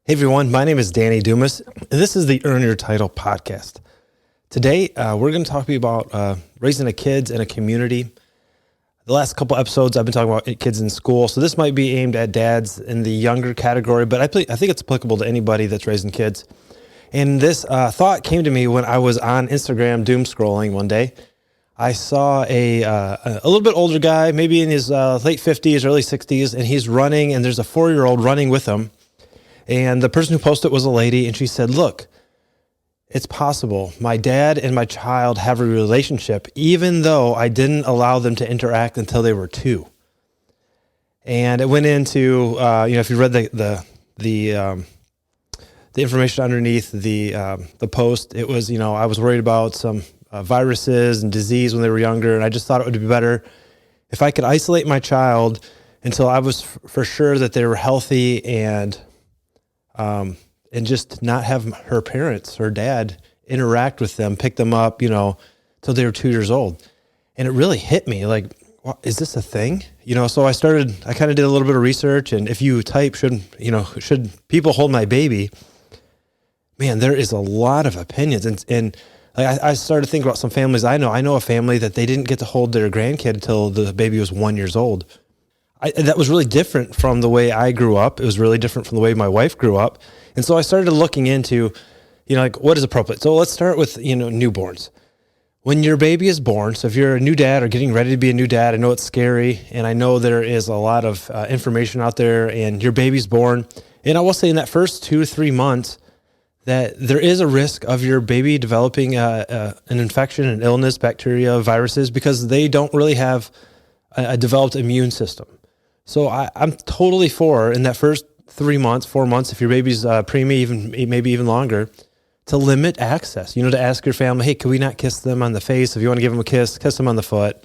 Hey everyone, my name is Danny Dumas, and this is the Earn Your Title podcast. Today, we're going to talk to you about raising kids in a community. The last couple episodes, I've been talking about kids in school, so this might be aimed at dads in the younger category, but I think it's applicable to anybody that's raising kids. And this thought came to me when I was on Instagram doom scrolling one day. I saw a little bit older guy, maybe in his late 50s, early 60s, and he's running, and there's a 4-year-old running with him. And the person who posted was a lady, and she said, "Look, it's possible. My dad and my child have a relationship, even though I didn't allow them to interact until they were 2." And it went into, if you read the information underneath the post, it was, I was worried about some viruses and disease when they were younger, and I just thought it would be better if I could isolate my child until I was for sure that they were healthy and just not have her parents, her dad, interact with them, pick them up, till they were 2 years old. And it really hit me, like, well, is this a thing? So I kind of did a little bit of research, and if you type, should people hold my baby? Man, there is a lot of opinions. And like I started thinking about some families I know. I know a family that they didn't get to hold their grandkid until the baby was 1 year old. That was really different from the way I grew up. It was really different from the way my wife grew up. And so I started looking into, what is appropriate. So let's start with, newborns. When your baby is born, so if you're a new dad or getting ready to be a new dad, I know it's scary, and I know there is a lot of information out there, and your baby's born. And I will say in that first 2 to 3 months that there is a risk of your baby developing an infection, an illness, bacteria, viruses, because they don't really have a developed immune system. So I'm totally for, in that first 3 months, 4 months, if your baby's preemie, maybe even longer, to limit access, to ask your family, hey, can we not kiss them on the face? If you want to give them a kiss them on the foot.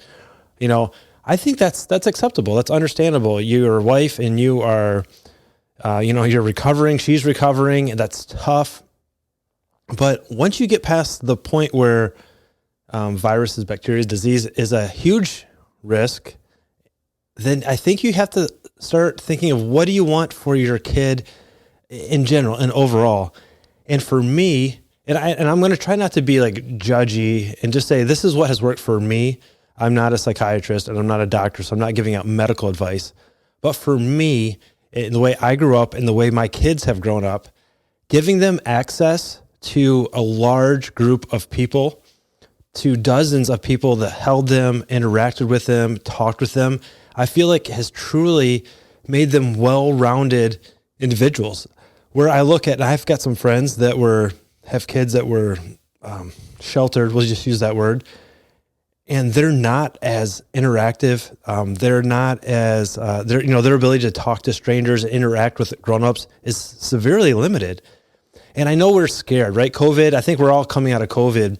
I think that's acceptable. That's understandable. Your wife and you are, you're recovering, she's recovering, and that's tough. But once you get past the point where viruses, bacteria, disease is a huge risk, then I think you have to start thinking of what do you want for your kid in general and overall. And for me, and I'm going to try not to be like judgy and just say, this is what has worked for me. I'm not a psychiatrist and I'm not a doctor, so I'm not giving out medical advice. But for me, in the way I grew up and the way my kids have grown up, giving them access to a large group of people, to dozens of people that held them, interacted with them, talked with them, I feel like has truly made them well-rounded individuals. Where I look at, and I've got some friends that have kids that were sheltered, we'll just use that word, and they're not as interactive. They're not as, their ability to talk to strangers and interact with grown-ups is severely limited. And I know we're scared, right? COVID, I think we're all coming out of COVID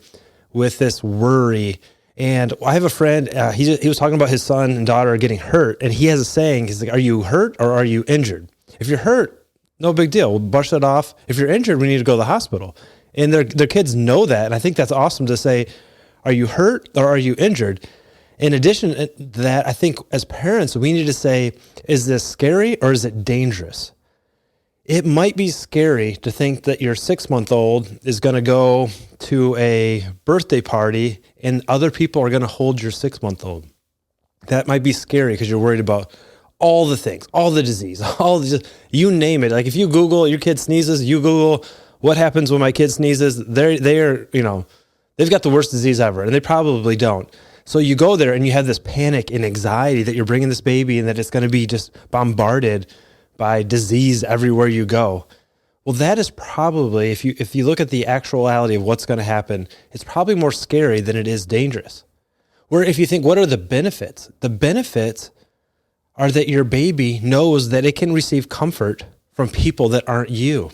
with this worry. And I have a friend, he was talking about his son and daughter getting hurt, and he has a saying, he's like, are you hurt or are you injured? If you're hurt, no big deal, we'll brush that off. If you're injured, we need to go to the hospital. And their kids know that, and I think that's awesome to say, are you hurt or are you injured? In addition to that, I think as parents, we need to say, is this scary or is it dangerous? It might be scary to think that your 6-month-old is going to go to a birthday party and other people are going to hold your 6-month-old. That might be scary because you're worried about all the things, all the disease, you name it. Like if you Google your kid sneezes, you Google what happens when my kid sneezes, they've got the worst disease ever, and they probably don't. So you go there and you have this panic and anxiety that you're bringing this baby and that it's going to be just bombarded by disease everywhere you go. Well, that is probably, if you look at the actuality of what's going to happen, it's probably more scary than it is dangerous. Where if you think, what are the benefits? The benefits are that your baby knows that it can receive comfort from people that aren't you.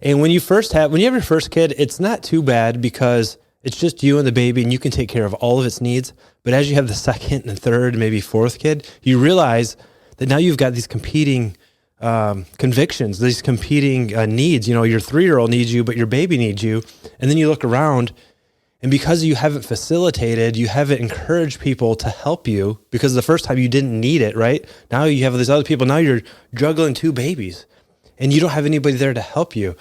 And when you have your first kid, it's not too bad because it's just you and the baby and you can take care of all of its needs. But as you have the second and third, maybe fourth kid, you realize that now you've got these competing convictions, these competing needs. Your 3-year-old needs you, but your baby needs you. And then you look around, and because you haven't facilitated, you haven't encouraged people to help you, because the first time you didn't need it, right? Now you have these other people. Now you're juggling 2 babies. and you don't have anybody there to help you,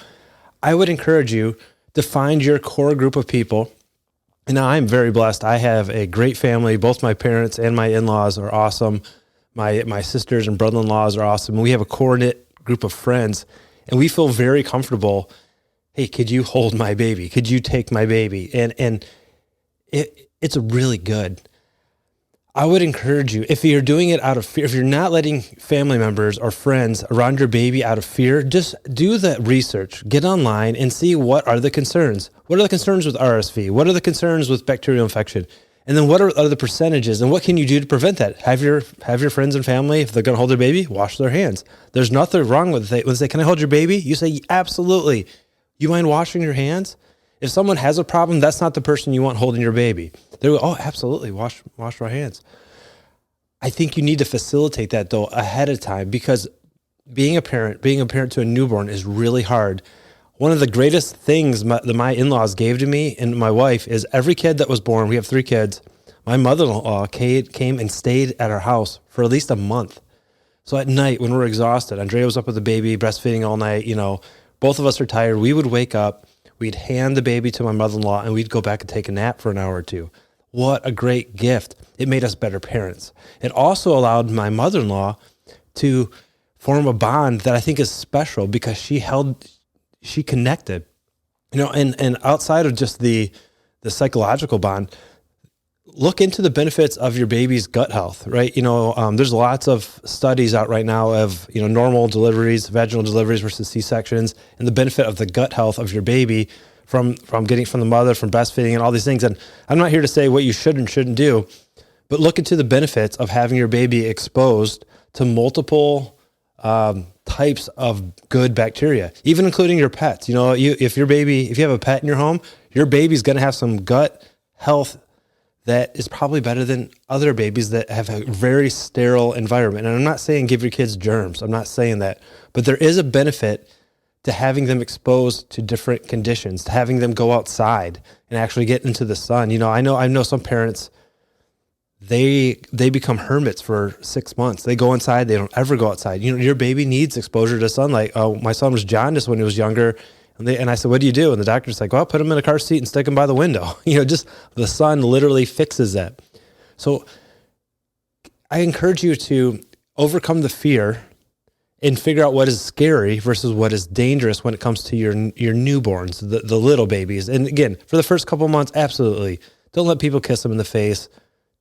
I would encourage you to find your core group of people. And now I'm very blessed. I have a great family. Both my parents and my in-laws are awesome. My sisters and brother-in-laws are awesome. We have a core knit group of friends, and we feel very comfortable. Hey, could you hold my baby? Could you take my baby? And it's really good. I would encourage you, if you're doing it out of fear, if you're not letting family members or friends around your baby out of fear, just do the research, get online and see what are the concerns. What are the concerns with RSV? What are the concerns with bacterial infection? And then what are the percentages and what can you do to prevent that? Have your friends and family, if they're going to hold their baby, wash their hands. There's nothing wrong with it. When they say, can I hold your baby? You say, absolutely. You mind washing your hands? If someone has a problem, that's not the person you want holding your baby. They go, oh, absolutely, wash our hands. I think you need to facilitate that though ahead of time, because being a parent to a newborn is really hard. One of the greatest things that my in-laws gave to me and my wife is every kid that was born, we have 3 kids, my mother-in-law came and stayed at our house for at least a month. So at night when we're exhausted, Andrea was up with the baby, breastfeeding all night, both of us are tired. We would wake up, we'd hand the baby to my mother-in-law, and we'd go back and take a nap for an hour or two. What a great gift. It made us better parents. It also allowed my mother-in-law to form a bond that I think is special because she connected, and outside of just the psychological bond, look into the benefits of your baby's gut health, right? There's lots of studies out right now of, normal deliveries, vaginal deliveries versus C-sections, and the benefit of the gut health of your baby from getting from the mother, from breastfeeding and all these things. And I'm not here to say what you should and shouldn't do, but look into the benefits of having your baby exposed to multiple types of good bacteria, even including your pets. If you have a pet in your home, your baby's going to have some gut health that is probably better than other babies that have a very sterile environment. And I'm not saying give your kids germs. I'm not saying that. But there is a benefit to having them exposed to different conditions, to having them go outside and actually get into the sun. I know some parents, they become hermits for 6 months. They go inside. They don't ever go outside. Your baby needs exposure to sunlight. My son was jaundiced when he was younger. And I said, what do you do? And the doctor's like, well, put him in a car seat and stick him by the window. Just the sun literally fixes that. So I encourage you to overcome the fear and figure out what is scary versus what is dangerous when it comes to your newborns, the little babies. And again, for the first couple of months, absolutely. Don't let people kiss them in the face.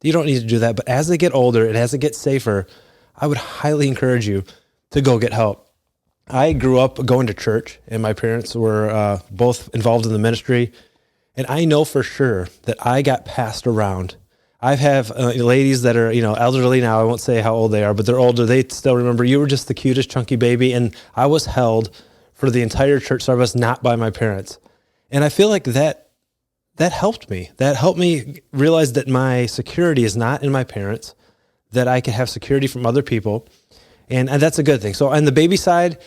You don't need to do that. But as they get older and as it gets safer, I would highly encourage you to go get help. I grew up going to church, and my parents were both involved in the ministry. And I know for sure that I got passed around. I have ladies that are, elderly now. I won't say how old they are, but they're older. They still remember, you were just the cutest chunky baby. And I was held for the entire church service, not by my parents. And I feel like that helped me. That helped me realize that my security is not in my parents, that I can have security from other people. And that's a good thing. So on the baby side,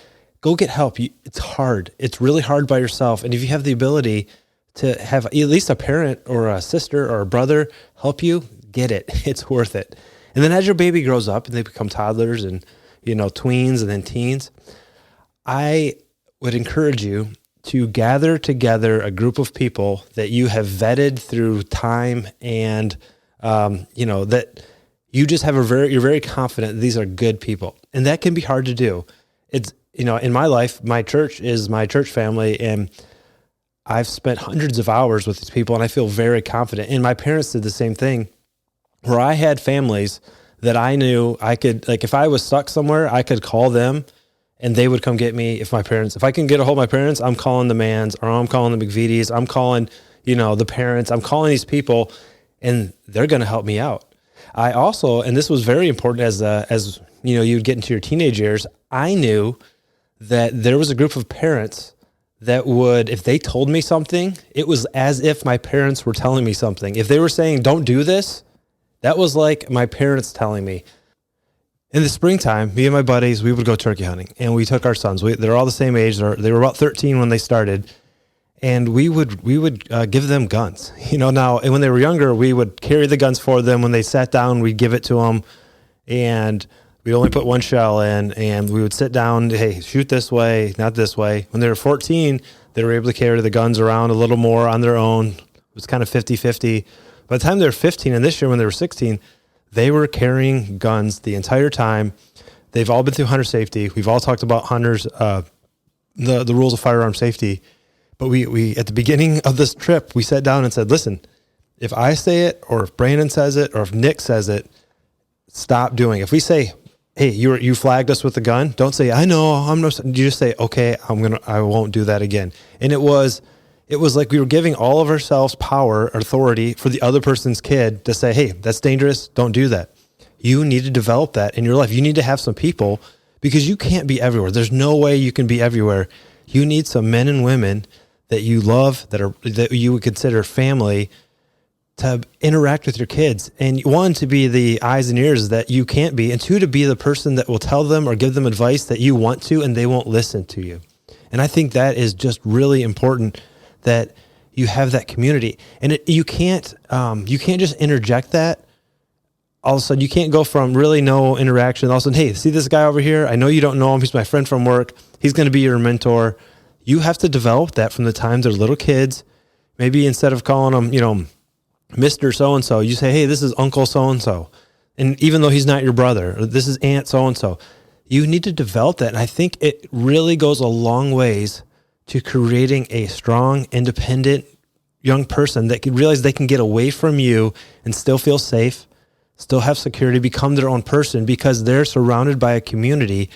go get help. It's hard. It's really hard by yourself. And if you have the ability to have at least a parent or a sister or a brother help you, get it. It's worth it. And then as your baby grows up and they become toddlers and, tweens and then teens, I would encourage you to gather together a group of people that you have vetted through time and, that you just have you're very confident that these are good people. And that can be hard to do. It's, in my life, my church is my church family, and I've spent hundreds of hours with these people, and I feel very confident. And my parents did the same thing, where I had families that I knew I could, like if I was stuck somewhere, I could call them and they would come get me. If I can get a hold of my parents, I'm calling the Mans, or I'm calling the McVitie's, I'm calling, the parents, I'm calling these people, and they're going to help me out. I also, and this was very important as you'd get into your teenage years, I knew that there was a group of parents that would, if they told me something, it was as if my parents were telling me something. If they were saying, don't do this, that was like my parents telling me. In the springtime, me and my buddies, we would go turkey hunting, and we took our sons. They're all the same age. They were about 13 when they started, and we would give them guns. Now, and when they were younger, we would carry the guns for them. When they sat down, we'd give it to them. And we'd only put one shell in, and we would sit down, hey, shoot this way, not this way. When they were 14, they were able to carry the guns around a little more on their own. It was kind of 50-50. By the time they were 15, and this year when they were 16, they were carrying guns the entire time. They've all been through hunter safety. We've all talked about hunters, the rules of firearm safety. But we at the beginning of this trip, we sat down and said, listen, if I say it, or if Brandon says it, or if Nick says it, stop doing it. If we say, hey, you flagged us with the gun, don't say, I know, I'm no, you just say, okay, I won't do that again. And it was like we were giving all of ourselves power or authority for the other person's kid to say, hey, that's dangerous. Don't do that. You need to develop that in your life. You need to have some people, because you can't be everywhere. There's no way you can be everywhere. You need some men and women that you love, that you would consider family, to interact with your kids. And one, to be the eyes and ears that you can't be, and two, to be the person that will tell them or give them advice that you want to, and they won't listen to you. And I think that is just really important, that you have that community. And you can't just interject that. All of a sudden, you can't go from really no interaction. All of a sudden, hey, see this guy over here? I know you don't know him. He's my friend from work. He's going to be your mentor. You have to develop that from the time they're little kids. Maybe instead of calling them, Mr. So-and-so, you say, hey, this is Uncle so-and-so. And even though he's not your brother, or this is Aunt so-and-so, you need to develop that. And I think it really goes a long ways to creating a strong, independent young person that can realize they can get away from you and still feel safe, still have security, become their own person, because they're surrounded by a community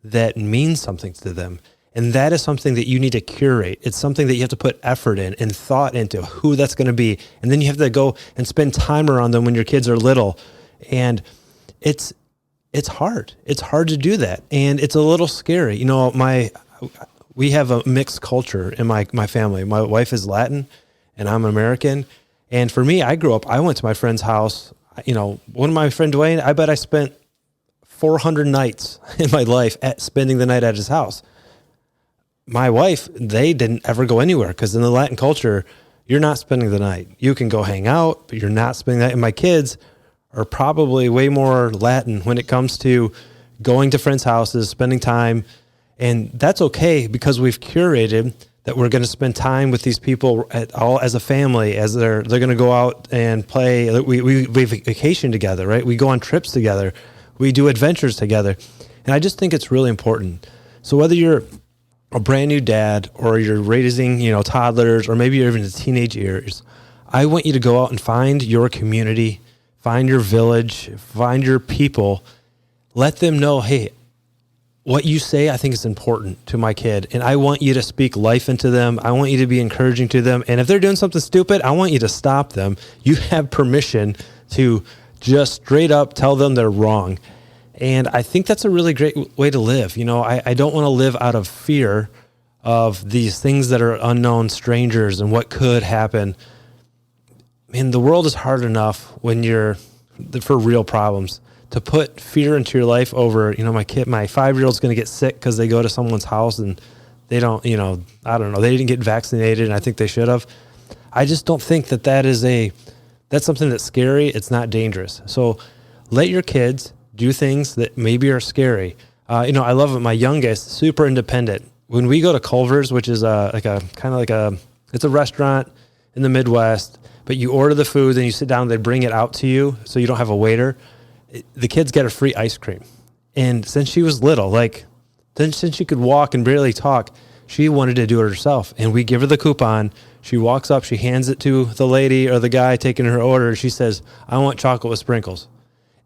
that means something to them. And that is something that you need to curate. It's something that you have to put effort in and thought into who that's going to be. And then you have to go and spend time around them when your kids are little. And it's hard. It's hard to do that. And it's a little scary. We have a mixed culture in my family. My wife is Latin and I'm American. And for me, I went to my friend's house. One of my friend Dwayne, I bet I spent 400 nights in my life spending the night at his house. My wife, they didn't ever go anywhere, because in the Latin culture, you're not spending the night. You can go hang out, but you're not spending that. And my kids are probably way more Latin when it comes to going to friends' houses, spending time. And that's okay, because we've curated that we're going to spend time with these people all as a family, as they're going to go out and play. We vacation together, right? We go on trips together. We do adventures together. And I just think it's really important. So whether you're a brand new dad, or you're raising, toddlers, or maybe you're even in teenage years, I want you to go out and find your community, find your village, find your people. Let them know, hey, what you say, I think is important to my kid. And I want you to speak life into them. I want you to be encouraging to them. And if they're doing something stupid, I want you to stop them. You have permission to just straight up tell them they're wrong. And I think that's a really great way to live. I don't want to live out of fear of these things that are unknown strangers and what could happen. The world is hard enough when for real problems. To put fear into your life over, my 5-year-old's going to get sick because they go to someone's house and they don't, I don't know, they didn't get vaccinated and I think they should have. I just don't think that's something that's scary. It's not dangerous. So let your kids do things that maybe are scary. I love it. My youngest, super independent. When we go to Culver's, which is it's a restaurant in the Midwest, but you order the food and you sit down, they bring it out to you, so you don't have a waiter. The kids get a free ice cream. And since she was little, since she could walk and barely talk, she wanted to do it herself. And we give her the coupon. She walks up, she hands it to the lady or the guy taking her order. She says, I want chocolate with sprinkles.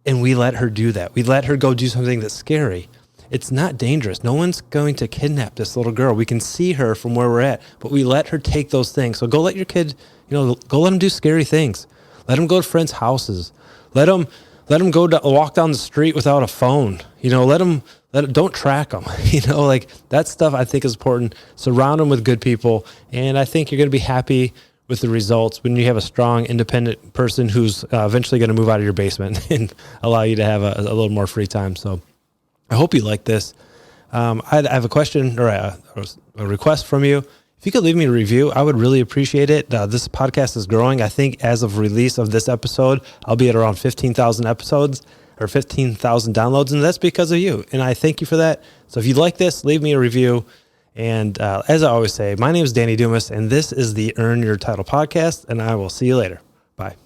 And we let her do that. We let her go do something that's scary. It's not dangerous. No one's going to kidnap this little girl. We can see her from where we're at, but we let her take those things. So go let your kid, go let them do scary things. Let them go to friends' houses. Let them walk down the street without a phone. Don't track them. That stuff I think is important. Surround them with good people. And I think you're going to be happy with the results when you have a strong, independent person who's eventually going to move out of your basement and allow you to have a little more free time. So I hope you like this. I have a question or a request from you. If you could leave me a review, I would really appreciate it. This podcast is growing. I think as of release of this episode, I'll be at around 15,000 episodes or 15,000 downloads, and that's because of you. And I thank you for that. So if you like this, leave me a review. And as I always say, my name is Danny Dumas, and this is the Earn Your Title podcast, and I will see you later. Bye.